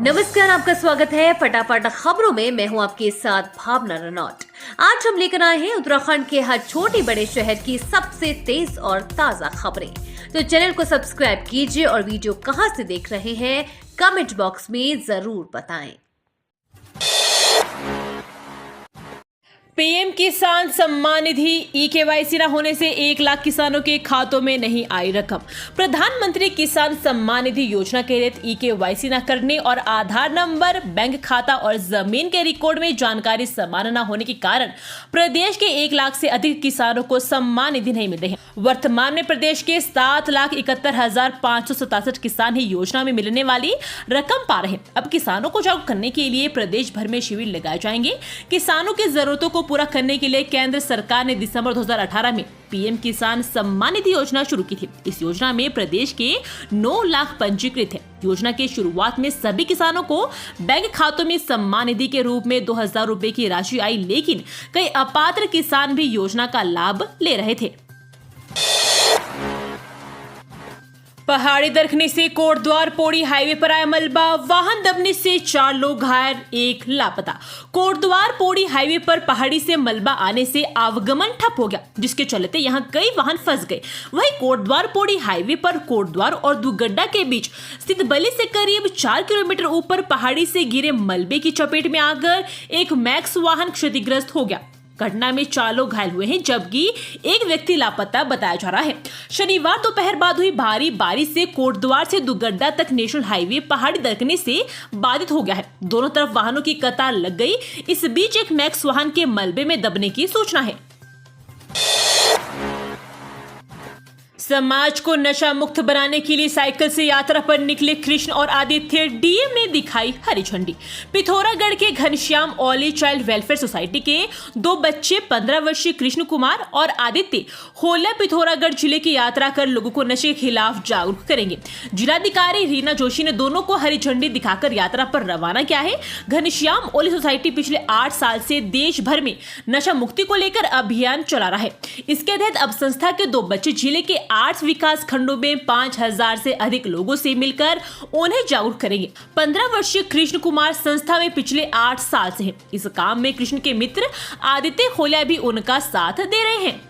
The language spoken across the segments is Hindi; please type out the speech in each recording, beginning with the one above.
नमस्कार, आपका स्वागत है फटाफट खबरों में। मैं हूं आपके साथ भावना रनौत। आज हम लेकर आए हैं उत्तराखंड के हर छोटे बड़े शहर की सबसे तेज और ताजा खबरें। तो चैनल को सब्सक्राइब कीजिए और वीडियो कहां से देख रहे हैं कमेंट बॉक्स में जरूर बताएं। पीएम किसान सम्मान निधि ई-केवाईसी न होने से 1 लाख किसानों के खातों में नहीं आई रकम। प्रधानमंत्री किसान सम्मान निधि योजना के तहत ई-केवाईसी न करने और आधार नंबर, बैंक खाता और जमीन के रिकॉर्ड में जानकारी समान न होने के कारण प्रदेश के 1 लाख से अधिक किसानों को सम्मान निधि नहीं मिल रही है। वर्तमान में प्रदेश के 7,71,567 किसान ही योजना में मिलने वाली रकम पा रहे हैं। अब किसानों को जागरूक करने के लिए प्रदेश भर में शिविर लगाए जाएंगे। किसानों की जरूरतों को पूरा करने के लिए केंद्र सरकार ने दिसंबर 2018 में पीएम किसान सम्मान निधि योजना शुरू की थी। इस योजना में प्रदेश के 9 लाख पंजीकृत है। योजना के शुरुआत में सभी किसानों को बैंक खातों में सम्मान निधि के रूप में 2,000 रुपए की राशि आई, लेकिन कई अपात्र किसान भी योजना का लाभ ले रहे थे। पहाड़ी दरकने से कोटद्वार पौड़ी हाईवे पर आया मलबा, वाहन दबने से 4 लोग घायल, 1 लापता। कोटद्वार पौड़ी हाईवे पर पहाड़ी से मलबा आने से आवागमन ठप हो गया, जिसके चलते यहां कई वाहन फंस गए। वहीं कोटद्वार पौड़ी हाईवे पर कोटद्वार और दुगड्डा के बीच स्थित बली से करीब 4 किलोमीटर ऊपर पहाड़ी से गिरे मलबे की चपेट में आकर एक मैक्स वाहन क्षतिग्रस्त हो गया। घटना में 4 लोग घायल हुए हैं, जबकि 1 व्यक्ति लापता बताया जा रहा है। शनिवार दोपहर बाद हुई भारी बारिश से कोटद्वार से दुगड्डा तक नेशनल हाईवे पहाड़ी दरकने से बाधित हो गया है। दोनों तरफ वाहनों की कतार लग गई। इस बीच एक मैक्स वाहन के मलबे में दबने की सूचना है। समाज को नशा मुक्त बनाने के लिए साइकिल से यात्रा पर निकले कृष्ण और आदित्य, डीएम ने दिखाई हरी झंडी। पिथौरागढ़ के घनश्याम ओली चाइल्ड वेलफेयर सोसाइटी के 2 बच्चे 15 वर्षीय कृष्ण कुमार और आदित्य होला पिथौरागढ़ जिले की यात्रा कर लोगों को नशे के खिलाफ जागरूक करेंगे। जिलाधिकारी रीना जोशी ने दोनों को हरी झंडी दिखाकर यात्रा पर रवाना किया है। घनश्याम ओली सोसाइटी पिछले 8 साल से देश भर में नशा मुक्ति को लेकर अभियान चला रहा है। इसके तहत अब संस्था के 2 बच्चे जिले के 8 विकास खंडों में 5,000 से अधिक लोगों से मिलकर उन्हें जागरूक करेंगे। 15 वर्षीय कृष्ण कुमार संस्था में पिछले 8 साल से हैं। इस काम में कृष्ण के मित्र आदित्य खोलिया भी उनका साथ दे रहे हैं।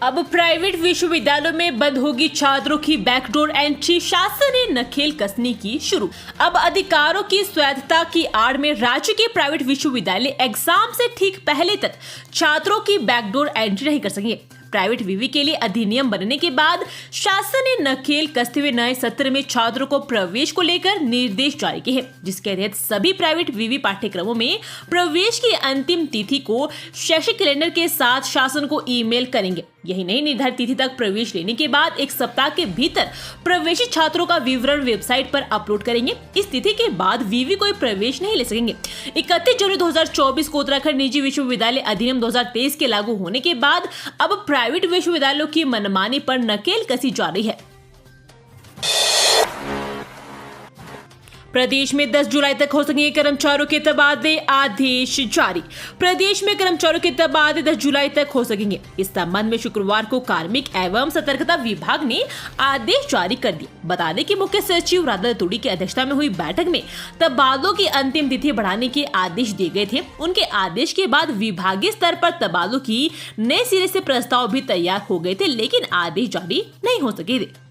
अब प्राइवेट विश्वविद्यालयों में बंद होगी छात्रों की बैकडोर एंट्री, शासन ने नकेल कसने की शुरू। अब अधिकारों की स्वायत्तता की आड़ में राज्य के प्राइवेट विश्वविद्यालय एग्जाम से ठीक पहले तक छात्रों की बैकडोर एंट्री नहीं कर सकेंगे। प्राइवेट विवि के लिए अधिनियम बनने के बाद शासन ने नकेल कसते हुए नए सत्र में छात्रों को प्रवेश को लेकर निर्देश जारी किए हैं, जिसके तहत सभी प्राइवेट विवि पाठ्यक्रमों में प्रवेश की अंतिम तिथि को शैक्षिक कैलेंडर के साथ शासन को ईमेल करेंगे। यही नहीं, निर्धारित तिथि तक प्रवेश लेने के बाद 1 सप्ताह के भीतर प्रवेशी छात्रों का विवरण वेबसाइट पर अपलोड करेंगे। इस तिथि के बाद विवि कोई प्रवेश नहीं ले सकेंगे। 31 जनवरी 2024 को उत्तराखंड निजी विश्वविद्यालय अधिनियम 2023 के लागू होने के बाद अब प्राइवेट विश्वविद्यालयों की मनमानी पर नकेल कसी जा रही है। प्रदेश में 10 जुलाई तक हो सकेंगे कर्मचारियों के तबादले, आदेश जारी। प्रदेश में कर्मचारियों के तबादले 10 जुलाई तक हो सकेंगे। इस संबंध में शुक्रवार को कार्मिक एवं सतर्कता विभाग ने आदेश जारी कर दिया। बता दें कि मुख्य सचिव राधा तुड़ी की अध्यक्षता में हुई बैठक में तबादलों की अंतिम तिथि बढ़ाने के आदेश दिए गए थे। उनके आदेश के बाद विभागीय स्तर पर तबादलों की नए सिरे से प्रस्ताव भी तैयार हो गए थे, लेकिन आदेश जारी नहीं हो सके थे।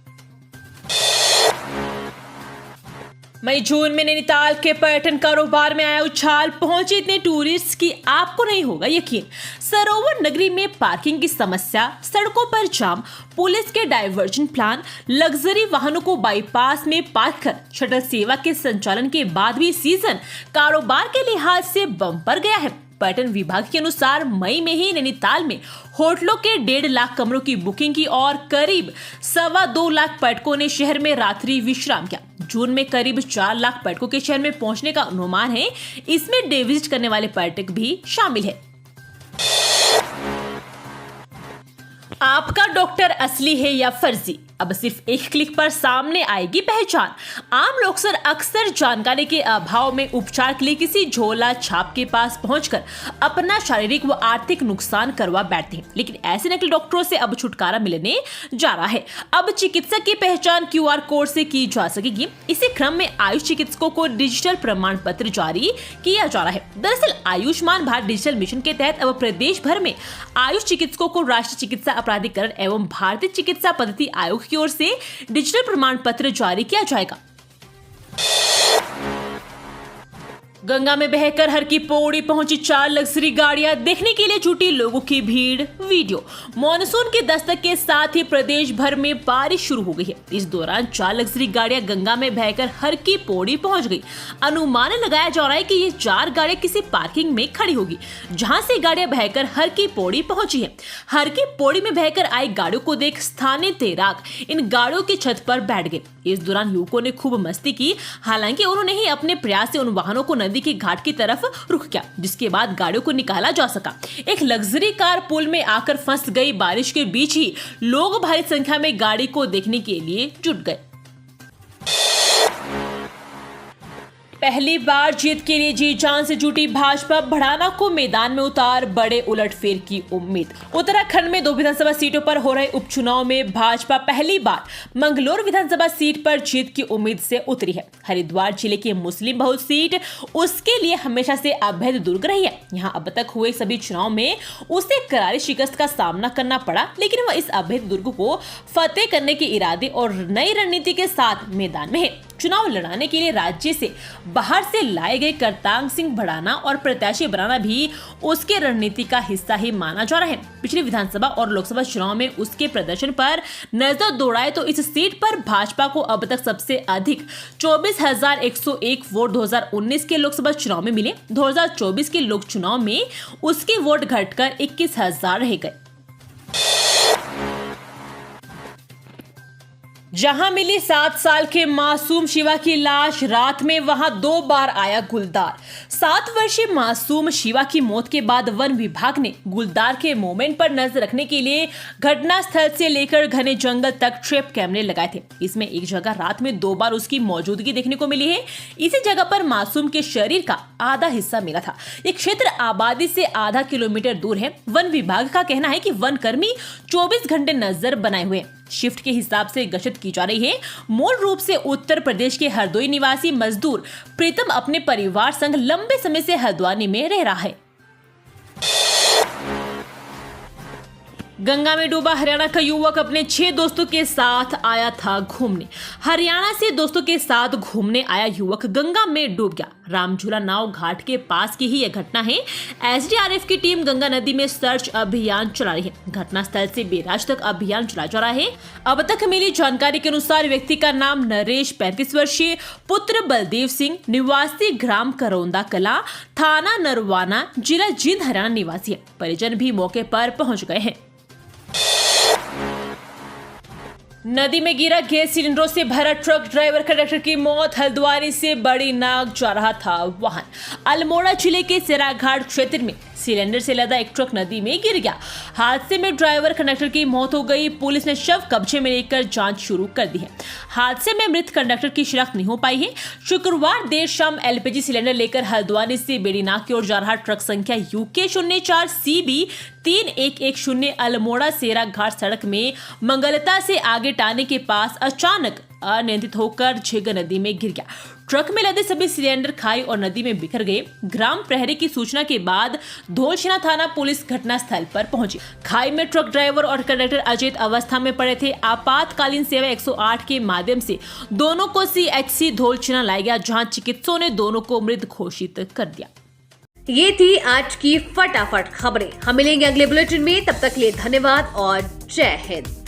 मई जून में नैनीताल के पर्यटन कारोबार में आया उछाल, पहुंचे इतने टूरिस्ट कि आपको नहीं होगा यकीन। सरोवर नगरी में पार्किंग की समस्या, सड़कों पर जाम, पुलिस के डायवर्जन प्लान, लग्जरी वाहनों को बाईपास में पार्क कर शटल सेवा के संचालन के बाद भी सीजन कारोबार के लिहाज से बम्पर गया है। पर्यटन विभाग के अनुसार मई में ही नैनीताल में होटलों के 1.5 लाख कमरों की बुकिंग की और करीब 2.25 लाख पर्यटकों ने शहर में रात्रि विश्राम किया। जून में करीब 4 लाख पर्यटकों के शहर में पहुंचने का अनुमान है। इसमें डे विजिट करने वाले पर्यटक भी शामिल है। आपका डॉक्टर असली है या फर्जी? अब सिर्फ एक क्लिक पर सामने आएगी पहचान। आम लोग अक्सर जानकारी के अभाव में उपचार के लिए किसी झोला छाप के पास पहुंचकर अपना शारीरिक व आर्थिक नुकसान करवा बैठते हैं, लेकिन ऐसे नकली डॉक्टरों से अब छुटकारा मिलने जा रहा है। अब चिकित्सक की पहचान QR कोड से की जा सकेगी। इसी क्रम में आयुष चिकित्सकों को डिजिटल प्रमाण पत्र जारी किया जा रहा है। दरअसल आयुष्मान भारत डिजिटल मिशन के तहत अब प्रदेश भर में आयुष चिकित्सकों को राष्ट्रीय चिकित्सा अपराधीकरण एवं भारतीय चिकित्सा पद्धति आयोग की ओर से डिजिटल प्रमाण पत्र जारी किया जाएगा। गंगा में बहकर हर की पौड़ी पहुंची 4 लग्जरी गाड़ियां, देखने के लिए जुटी लोगों की भीड़। वीडियो। मानसून के दस्तक के साथ ही प्रदेश भर में बारिश शुरू हो गई है। इस दौरान 4 लग्जरी गाड़ियां गंगा में बहकर हर की पौड़ी पहुंच गई। अनुमान लगाया जा रहा है कि ये 4 गाड़ियां किसी पार्किंग में खड़ी होगी, जहां से गाड़ियां बहकर हर की पौड़ी पहुंची है। हर की पौड़ी में बहकर आई गाड़ियों को देख स्थानीय तैराक इन गाड़ियों की छत पर बैठ गए। इस दौरान युवकों ने खूब मस्ती की। हालांकि उन्होंने ही अपने प्रयास से उन वाहनों को नदी के घाट की तरफ रुक किया, जिसके बाद गाड़ियों को निकाला जा सका। एक लग्जरी कार पुल में आकर फंस गई। बारिश के बीच ही लोग भारी संख्या में गाड़ी को देखने के लिए जुट गए। पहली बार जीत के लिए जी जान से जुटी भाजपा, भड़ाना को मैदान में उतार बड़े उलटफेर की उम्मीद। उत्तराखंड में 2 विधानसभा सीटों पर हो रहे उपचुनाव में भाजपा पहली बार मंगलोर विधानसभा सीट पर जीत की उम्मीद से उतरी है। हरिद्वार जिले की मुस्लिम बहुल सीट उसके लिए हमेशा से अभेद दुर्ग रही है। यहाँ अब तक हुए सभी चुनाव में उसे करारी शिकस्त का सामना करना पड़ा, लेकिन वह इस अभेद दुर्ग को फतेह करने के इरादे और नई रणनीति के साथ मैदान में है। चुनाव लड़ाने के लिए राज्य से बाहर से लाए गए करतांग सिंह भड़ाना और प्रत्याशी बनाना भी उसके रणनीति का हिस्सा ही माना जा रहा है। पिछले विधानसभा और लोकसभा चुनाव में उसके प्रदर्शन पर नजर दौड़ाए तो इस सीट पर भाजपा को अब तक सबसे अधिक 24,101 वोट 2019 के लोकसभा चुनाव में मिले। 2024 के लोक चुनाव में उसके वोट घटकर 21,000 रह गए। जहां मिली 7 साल के मासूम शिवा की लाश, रात में वहां 2 बार आया गुलदार। 7 वर्षीय मासूम शिवा की मौत के बाद वन विभाग ने गुलदार के मूवमेंट पर नजर रखने के लिए घटनास्थल से लेकर घने जंगल तक ट्रैप कैमरे लगाए थे। इसमें एक जगह रात में 2 बार उसकी मौजूदगी देखने को मिली है। इसी जगह पर मासूम के शरीर का आधा हिस्सा मिला था। ये क्षेत्र आबादी से आधा किलोमीटर दूर है। वन विभाग का कहना है कि वन कर्मी 24 घंटे नजर बनाए हुए शिफ्ट के हिसाब से गश्त की जा रही है। मूल रूप से उत्तर प्रदेश के हरदोई निवासी मजदूर प्रीतम अपने परिवार संग लंबे समय से हल्द्वानी में रह रहा है। गंगा में डूबा हरियाणा का युवक अपने 6 दोस्तों के साथ आया था घूमने। हरियाणा से दोस्तों के साथ घूमने आया युवक गंगा में डूब गया। रामझूला नाव घाट के पास की ही यह घटना है। SDRF की टीम गंगा नदी में सर्च अभियान चला रही है। घटनास्थल से बैराज तक अभियान चलाया जा रहा है। अब तक मिली जानकारी के अनुसार व्यक्ति का नाम नरेश, 35 वर्षीय, पुत्र बलदेव सिंह, निवासी ग्राम करौंदा कला, थाना नरवाना, जिला जींद, हरियाणा निवासी है। परिजन भी मौके पर पहुंच गए हैं। नदी में गिरा गैस सिलेंडरों से भरा ट्रक, ड्राइवर कंडक्टर की मौत। हल्द्वानी से बड़ी नाग जा रहा था वाहन। अल्मोड़ा जिले के सेराघाट क्षेत्र में सिलेंडर से लदा एक ट्रक नदी में गिर गया। हादसे में ड्राइवर कंडक्टर की मौत हो गई। पुलिस ने शव कब्जे में लेकर जांच शुरू कर दी है। हादसे में मृत कंडक्टर की शिनाख्त नहीं हो पाई है। शुक्रवार देर शाम LPG सिलेंडर लेकर हल्द्वानी से बेड़ीनाग की ओर जा रहा ट्रक संख्या UK 04 CB 3110 अल्मोड़ा सेराघाट सड़क में मंगलता से आगे टाने के पास अचानक अनियंत्रित होकर झेग नदी में गिर गया। ट्रक में लदे सभी सिलेंडर खाई और नदी में बिखर गए। ग्राम प्रहरी की सूचना के बाद धौलछिना थाना पुलिस घटनास्थल पर पहुंची। खाई में ट्रक ड्राइवर और कंडक्टर अचेत अवस्था में पड़े थे। आपातकालीन सेवा 108 के माध्यम से दोनों को CHC धौलछिना लाया गया, जहां चिकित्सकों ने दोनों को मृत घोषित कर दिया। ये थी आज की फटाफट खबरें। हम मिलेंगे अगले बुलेटिन में, तब तक के लिए धन्यवाद और जय हिंद।